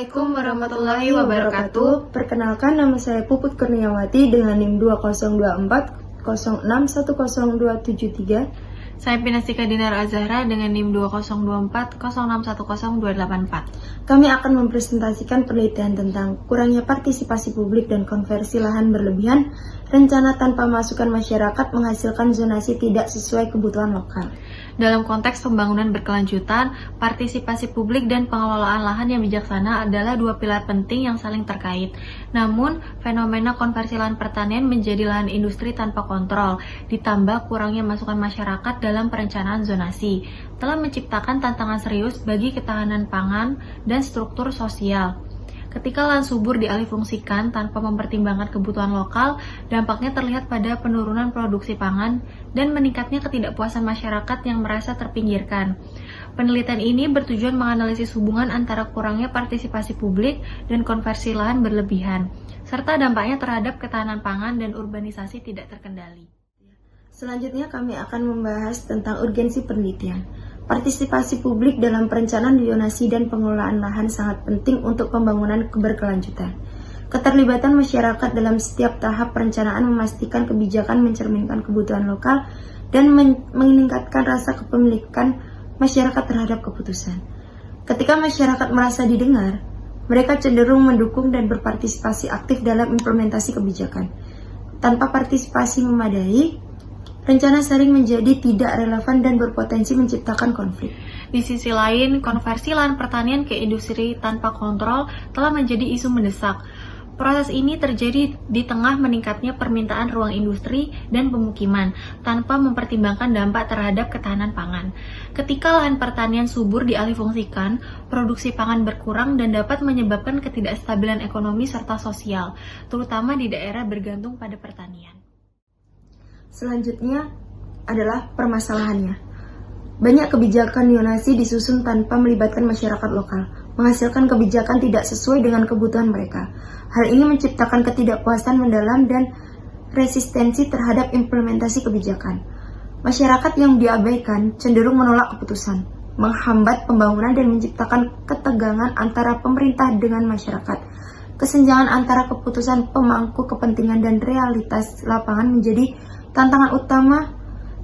Assalamualaikum warahmatullahi wabarakatuh. Perkenalkan, nama saya Puput Kurniawati dengan NIM 2024 06102773. Saya Pinastika Dinar Azahra dengan NIM 2024 06102884. Kami akan mempresentasikan penelitian tentang kurangnya partisipasi publik dan konversi lahan berlebihan, rencana tanpa masukan masyarakat menghasilkan zonasi tidak sesuai kebutuhan lokal. Dalam konteks pembangunan berkelanjutan, partisipasi publik dan pengelolaan lahan yang bijaksana adalah dua pilar penting yang saling terkait. Namun, fenomena konversi lahan pertanian menjadi lahan industri tanpa kontrol, ditambah kurangnya masukan masyarakat dalam perencanaan zonasi, telah menciptakan tantangan serius bagi ketahanan pangan dan struktur sosial. Ketika lahan subur dialihfungsikan tanpa mempertimbangkan kebutuhan lokal, dampaknya terlihat pada penurunan produksi pangan dan meningkatnya ketidakpuasan masyarakat yang merasa terpinggirkan. Penelitian ini bertujuan menganalisis hubungan antara kurangnya partisipasi publik dan konversi lahan berlebihan, serta dampaknya terhadap ketahanan pangan dan urbanisasi tidak terkendali. Selanjutnya kami akan membahas tentang urgensi penelitian. Partisipasi publik dalam perencanaan zonasi dan pengelolaan lahan sangat penting untuk pembangunan berkelanjutan. Keterlibatan masyarakat dalam setiap tahap perencanaan memastikan kebijakan mencerminkan kebutuhan lokal dan meningkatkan rasa kepemilikan masyarakat terhadap keputusan. Ketika masyarakat merasa didengar, mereka cenderung mendukung dan berpartisipasi aktif dalam implementasi kebijakan. Tanpa partisipasi memadai, rencana sering menjadi tidak relevan dan berpotensi menciptakan konflik. Di sisi lain, konversi lahan pertanian ke industri tanpa kontrol telah menjadi isu mendesak. Proses ini terjadi di tengah meningkatnya permintaan ruang industri dan pemukiman, tanpa mempertimbangkan dampak terhadap ketahanan pangan. Ketika lahan pertanian subur dialihfungsikan, produksi pangan berkurang dan dapat menyebabkan ketidakstabilan ekonomi serta sosial, terutama di daerah bergantung pada pertanian. Selanjutnya adalah permasalahannya. Banyak kebijakan zonasi disusun tanpa melibatkan masyarakat lokal, menghasilkan kebijakan tidak sesuai dengan kebutuhan mereka. Hal ini menciptakan ketidakpuasan mendalam dan resistensi terhadap implementasi kebijakan. Masyarakat yang diabaikan cenderung menolak keputusan, menghambat pembangunan dan menciptakan ketegangan antara pemerintah dengan masyarakat. Kesenjangan antara keputusan pemangku kepentingan dan realitas lapangan menjadi tantangan utama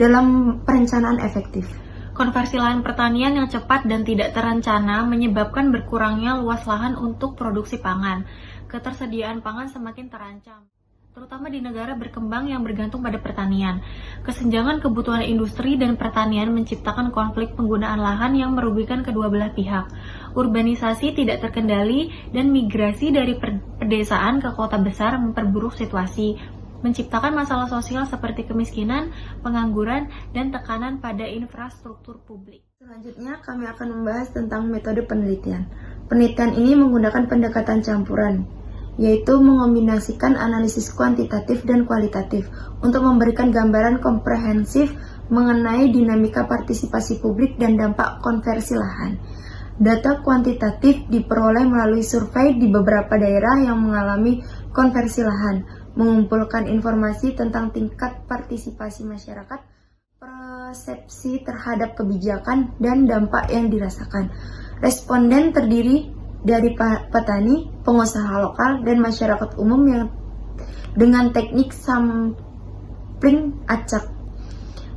dalam perencanaan efektif. Konversi lahan pertanian yang cepat dan tidak terencana menyebabkan berkurangnya luas lahan untuk produksi pangan. Ketersediaan pangan semakin terancam, terutama di negara berkembang yang bergantung pada pertanian. Kesenjangan kebutuhan industri dan pertanian menciptakan konflik penggunaan lahan yang merugikan kedua belah pihak. Urbanisasi tidak terkendali dan migrasi dari pedesaan ke kota besar memperburuk situasi, menciptakan masalah sosial seperti kemiskinan, pengangguran, dan tekanan pada infrastruktur publik. Selanjutnya, kami akan membahas tentang metode penelitian. Penelitian ini menggunakan pendekatan campuran, yaitu mengombinasikan analisis kuantitatif dan kualitatif untuk memberikan gambaran komprehensif mengenai dinamika partisipasi publik dan dampak konversi lahan. Data kuantitatif diperoleh melalui survei di beberapa daerah yang mengalami konversi lahan, mengumpulkan informasi tentang tingkat partisipasi masyarakat, persepsi terhadap kebijakan, dan dampak yang dirasakan. Responden terdiri dari petani, pengusaha lokal, dan masyarakat umum yang dengan teknik sampling acak.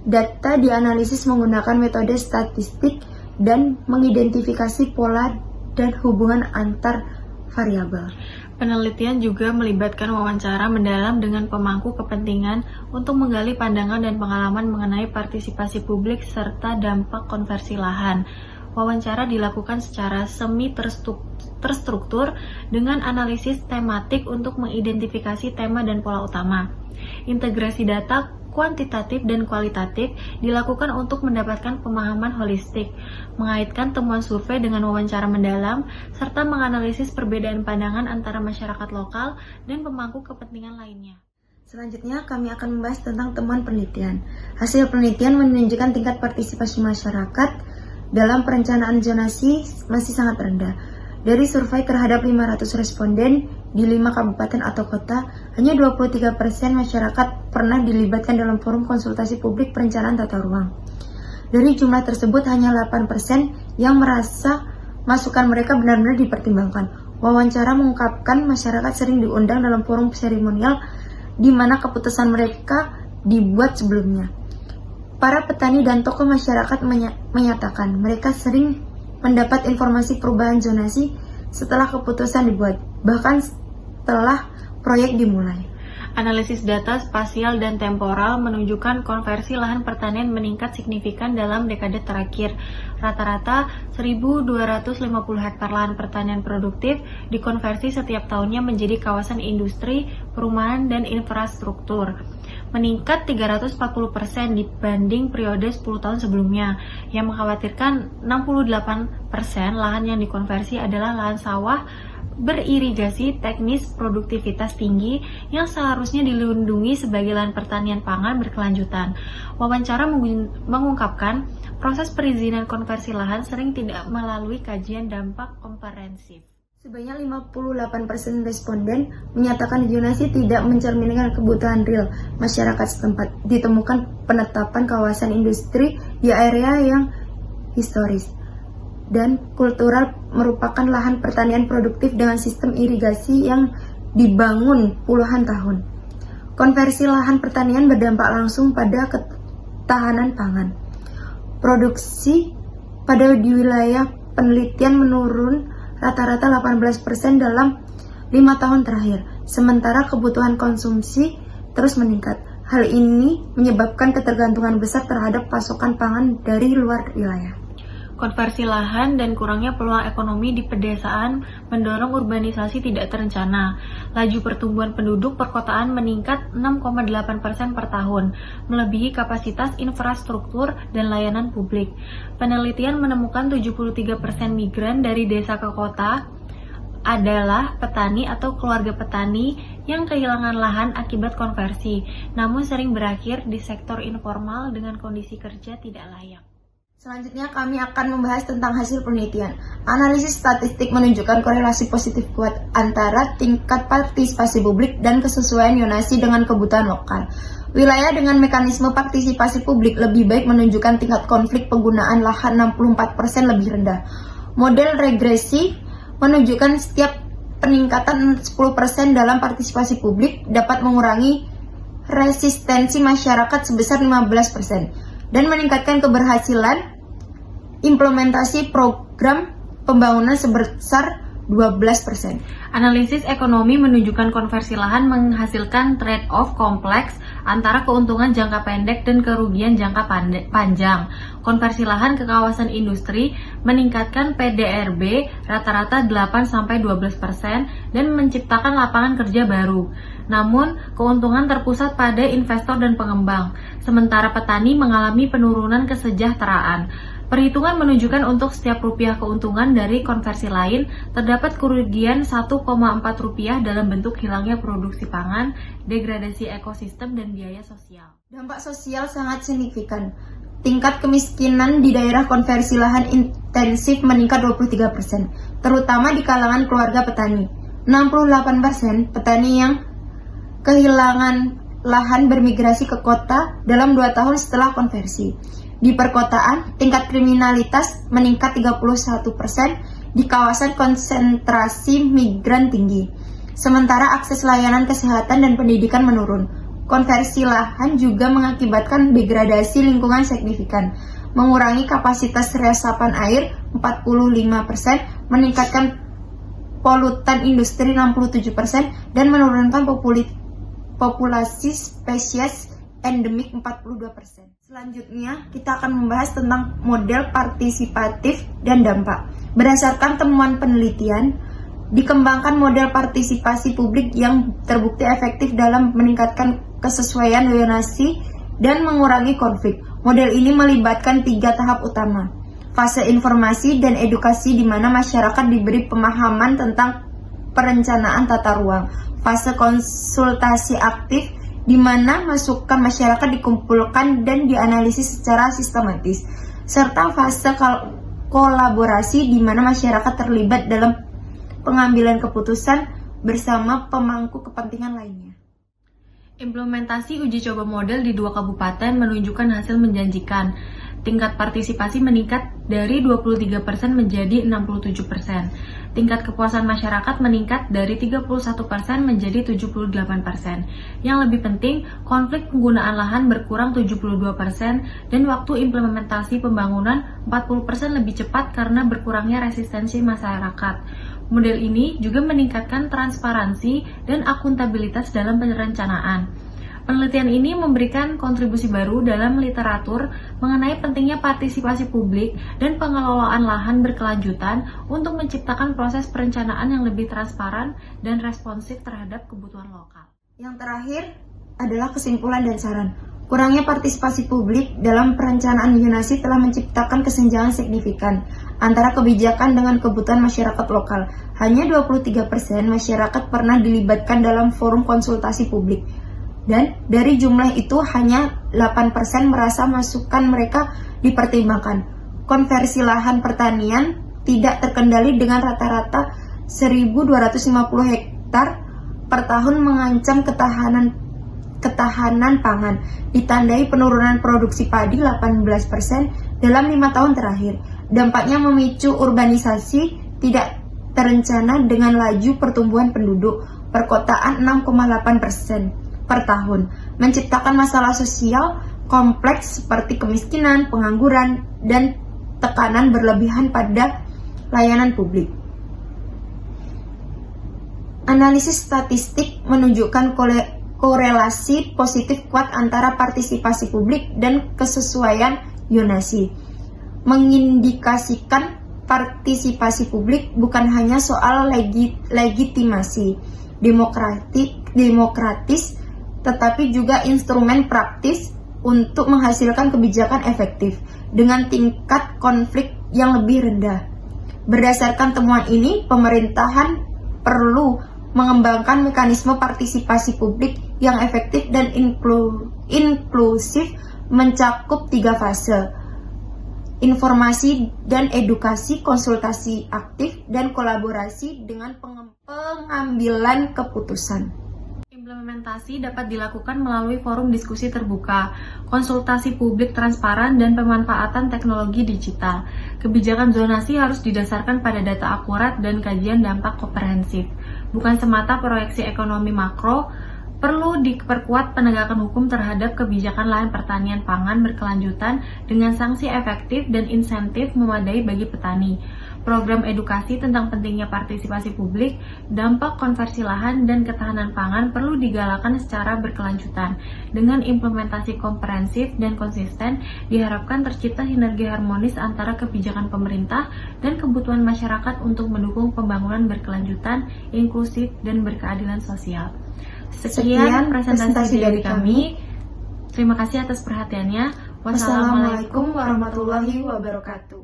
Data dianalisis menggunakan metode statistik dan mengidentifikasi pola dan hubungan antar variabel. Penelitian juga melibatkan wawancara mendalam dengan pemangku kepentingan untuk menggali pandangan dan pengalaman mengenai partisipasi publik serta dampak konversi lahan. Wawancara dilakukan secara terstruktur dengan analisis tematik untuk mengidentifikasi tema dan pola utama. Integrasi data kuantitatif dan kualitatif dilakukan untuk mendapatkan pemahaman holistik, mengaitkan temuan survei dengan wawancara mendalam, serta menganalisis perbedaan pandangan antara masyarakat lokal dan pemangku kepentingan lainnya. Selanjutnya, kami akan membahas tentang temuan penelitian. Hasil penelitian menunjukkan tingkat partisipasi masyarakat dalam perencanaan zonasi masih sangat rendah. Dari survei terhadap 500 responden di 5 kabupaten atau kota, hanya 23% masyarakat pernah dilibatkan dalam forum konsultasi publik perencanaan tata ruang. Dari jumlah tersebut, hanya 8% yang merasa masukan mereka benar-benar dipertimbangkan. Wawancara mengungkapkan masyarakat sering diundang dalam forum seremonial di mana keputusan mereka dibuat sebelumnya. Para petani dan tokoh masyarakat menyatakan mereka sering mendapat informasi perubahan zonasi setelah keputusan dibuat, bahkan setelah proyek dimulai. Analisis data spasial dan temporal menunjukkan konversi lahan pertanian meningkat signifikan dalam dekade terakhir. Rata-rata 1.250 hektar lahan pertanian produktif dikonversi setiap tahunnya menjadi kawasan industri, perumahan, dan infrastruktur. Meningkat 340% dibanding periode 10 tahun sebelumnya, yang mengkhawatirkan 68% lahan yang dikonversi adalah lahan sawah beririgasi teknis produktivitas tinggi yang seharusnya dilindungi sebagai lahan pertanian pangan berkelanjutan. Wawancara mengungkapkan proses perizinan konversi lahan sering tidak melalui kajian dampak komprehensif. Sebanyak 58% responden menyatakan zonasi tidak mencerminkan kebutuhan real masyarakat setempat. Ditemukan penetapan kawasan industri di area yang historis dan kultural merupakan lahan pertanian produktif dengan sistem irigasi yang dibangun puluhan tahun. Konversi lahan pertanian berdampak langsung pada ketahanan pangan. Produksi pada di wilayah penelitian menurun rata-rata 18% dalam 5 tahun terakhir, sementara kebutuhan konsumsi terus meningkat. Hal ini menyebabkan ketergantungan besar terhadap pasokan pangan dari luar wilayah. Konversi lahan dan kurangnya peluang ekonomi di pedesaan mendorong urbanisasi tidak terencana. Laju pertumbuhan penduduk perkotaan meningkat 6,8% per tahun, melebihi kapasitas infrastruktur dan layanan publik. Penelitian menemukan 73% migran dari desa ke kota adalah petani atau keluarga petani yang kehilangan lahan akibat konversi, namun sering berakhir di sektor informal dengan kondisi kerja tidak layak. Selanjutnya kami akan membahas tentang hasil penelitian. Analisis statistik menunjukkan korelasi positif kuat antara tingkat partisipasi publik dan kesesuaian zonasi dengan kebutuhan lokal. Wilayah dengan mekanisme partisipasi publik lebih baik menunjukkan tingkat konflik penggunaan lahan 64% lebih rendah. Model regresi menunjukkan setiap peningkatan 10% dalam partisipasi publik dapat mengurangi resistensi masyarakat sebesar 15%. Dan meningkatkan keberhasilan implementasi program pembangunan sebesar 12%. Analisis ekonomi menunjukkan konversi lahan menghasilkan trade-off kompleks antara keuntungan jangka pendek dan kerugian jangka panjang. Konversi lahan ke kawasan industri meningkatkan PDRB rata-rata 8-12% dan menciptakan lapangan kerja baru. Namun, keuntungan terpusat pada investor dan pengembang, sementara petani mengalami penurunan kesejahteraan. Perhitungan menunjukkan untuk setiap rupiah keuntungan dari konversi lain, terdapat kerugian 1,4 rupiah dalam bentuk hilangnya produksi pangan, degradasi ekosistem, dan biaya sosial. Dampak sosial sangat signifikan. Tingkat kemiskinan di daerah konversi lahan intensif meningkat 23%, terutama di kalangan keluarga petani. 68% petani yang kehilangan lahan bermigrasi ke kota dalam 2 tahun setelah konversi. Di perkotaan, tingkat kriminalitas meningkat 31% di kawasan konsentrasi migran tinggi. Sementara akses layanan kesehatan dan pendidikan menurun. Konversi lahan juga mengakibatkan degradasi lingkungan signifikan, mengurangi kapasitas resapan air 45%, meningkatkan polutan industri 67% dan menurunkan populasi spesies endemik 42%. Selanjutnya, kita akan membahas tentang model partisipatif dan dampak. Berdasarkan temuan penelitian, dikembangkan model partisipasi publik yang terbukti efektif dalam meningkatkan kesesuaian zonasi dan mengurangi konflik. Model ini melibatkan 3 tahap utama. Fase informasi dan edukasi di mana masyarakat diberi pemahaman tentang perencanaan tata ruang. Fase konsultasi aktif di mana masukan masyarakat dikumpulkan dan dianalisis secara sistematis. Serta fase kolaborasi di mana masyarakat terlibat dalam pengambilan keputusan bersama pemangku kepentingan lainnya. Implementasi uji coba model di 2 kabupaten menunjukkan hasil menjanjikan. Tingkat partisipasi meningkat dari 23% menjadi 67%. Tingkat kepuasan masyarakat meningkat dari 31% menjadi 78%. Yang lebih penting, konflik penggunaan lahan berkurang 72% dan waktu implementasi pembangunan 40% lebih cepat karena berkurangnya resistensi masyarakat. Model ini juga meningkatkan transparansi dan akuntabilitas dalam perencanaan. Penelitian ini memberikan kontribusi baru dalam literatur mengenai pentingnya partisipasi publik dan pengelolaan lahan berkelanjutan untuk menciptakan proses perencanaan yang lebih transparan dan responsif terhadap kebutuhan lokal. Yang terakhir adalah kesimpulan dan saran. Kurangnya partisipasi publik dalam perencanaan zonasi telah menciptakan kesenjangan signifikan antara kebijakan dengan kebutuhan masyarakat lokal. Hanya 23% masyarakat pernah dilibatkan dalam forum konsultasi publik. Dan dari jumlah itu hanya 8% merasa masukan mereka dipertimbangkan. Konversi lahan pertanian tidak terkendali dengan rata-rata 1.250 hektar per tahun mengancam ketahanan pangan. Ditandai penurunan produksi padi 18% dalam 5 tahun terakhir. Dampaknya memicu urbanisasi tidak terencana dengan laju pertumbuhan penduduk perkotaan 6,8% per tahun, menciptakan masalah sosial kompleks seperti kemiskinan, pengangguran, dan tekanan berlebihan pada layanan publik. Analisis statistik menunjukkan korelasi positif kuat antara partisipasi publik dan kesesuaian zonasi, mengindikasikan partisipasi publik bukan hanya soal legitimasi demokratis, tetapi juga instrumen praktis untuk menghasilkan kebijakan efektif dengan tingkat konflik yang lebih rendah. Berdasarkan temuan ini, pemerintahan perlu mengembangkan mekanisme partisipasi publik yang efektif dan inklusif mencakup 3 fase: informasi dan edukasi, konsultasi aktif, dan kolaborasi dengan pengambilan keputusan. Implementasi dapat dilakukan melalui forum diskusi terbuka, konsultasi publik transparan, dan pemanfaatan teknologi digital. Kebijakan zonasi harus didasarkan pada data akurat dan kajian dampak komprehensif, bukan semata proyeksi ekonomi makro. Perlu diperkuat penegakan hukum terhadap kebijakan lahan pertanian pangan berkelanjutan dengan sanksi efektif dan insentif memadai bagi petani. Program edukasi tentang pentingnya partisipasi publik, dampak konversi lahan, dan ketahanan pangan perlu digalakkan secara berkelanjutan. Dengan implementasi komprehensif dan konsisten, diharapkan tercipta sinergi harmonis antara kebijakan pemerintah dan kebutuhan masyarakat untuk mendukung pembangunan berkelanjutan, inklusif, dan berkeadilan sosial. Sekian presentasi dari kami. Terima kasih atas perhatiannya. Wassalamualaikum warahmatullahi wabarakatuh.